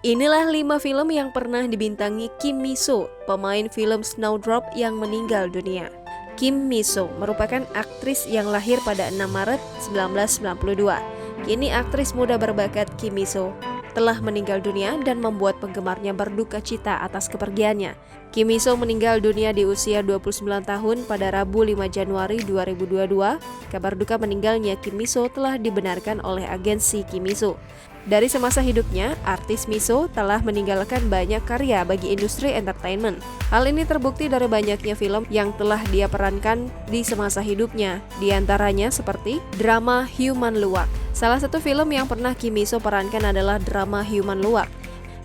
Inilah 5 film yang pernah dibintangi Kim Mi-soo, pemain film Snowdrop yang meninggal dunia. Kim Mi-soo merupakan aktris yang lahir pada 6 Maret 1992. Kini aktris muda berbakat Kim Mi-soo telah meninggal dunia dan membuat penggemarnya berduka cita atas kepergiannya. Kim Mi-soo meninggal dunia di usia 29 tahun pada Rabu 5 Januari 2022. Kabar duka meninggalnya Kim Mi-soo telah dibenarkan oleh agensi Kim Mi-soo. Dari semasa hidupnya, artis Mi-soo telah meninggalkan banyak karya bagi industri entertainment. Hal ini terbukti dari banyaknya film yang telah dia perankan di semasa hidupnya, di antaranya seperti drama Human Luwak. Salah satu film yang pernah Kim Mi-soo perankan adalah drama Human Luwak.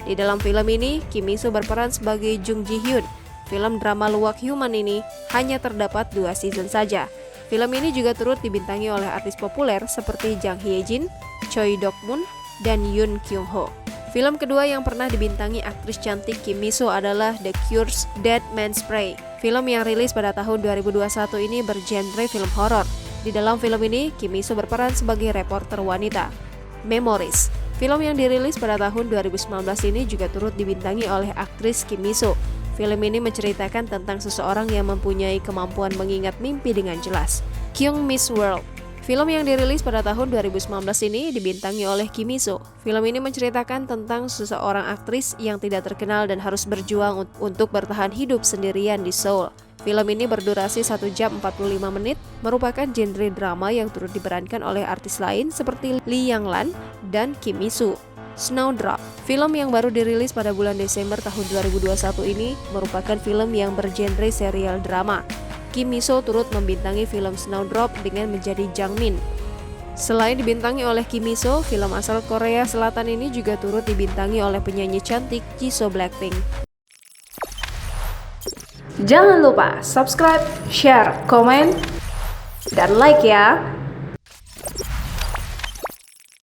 Di dalam film ini, Kim Mi-soo berperan sebagai Jung Ji-hyun. Film drama Luwak Human ini hanya terdapat 2 season saja. Film ini juga turut dibintangi oleh artis populer seperti Jang Hye-jin, Choi Dok-moon, dan Yoon Kyung-ho. Film kedua yang pernah dibintangi aktris cantik Kim Mi-soo adalah The Cure's Dead Man's Prey. Film yang rilis pada tahun 2021 ini bergenre film horor. Di dalam film ini, Kim Mi-soo berperan sebagai reporter wanita. Memories, film yang dirilis pada tahun 2019 ini juga turut dibintangi oleh aktris Kim Mi-soo. Film ini menceritakan tentang seseorang yang mempunyai kemampuan mengingat mimpi dengan jelas. Kyung Miss World, film yang dirilis pada tahun 2019 ini dibintangi oleh Kim Mi-soo. Film ini menceritakan tentang seseorang aktris yang tidak terkenal dan harus berjuang untuk bertahan hidup sendirian di Seoul. Film ini berdurasi 1 jam 45 menit, merupakan genre drama yang turut diperankan oleh artis lain seperti Lee Yang-lan dan Kim Mi-soo. Snowdrop, film yang baru dirilis pada bulan Desember tahun 2021 ini merupakan film yang bergenre serial drama. Kim Mi-soo turut membintangi film Snowdrop dengan menjadi Jang Min. Selain dibintangi oleh Kim Mi-soo, film asal Korea Selatan ini juga turut dibintangi oleh penyanyi cantik Jisoo Blackpink. Jangan lupa subscribe, share, komen, dan like ya!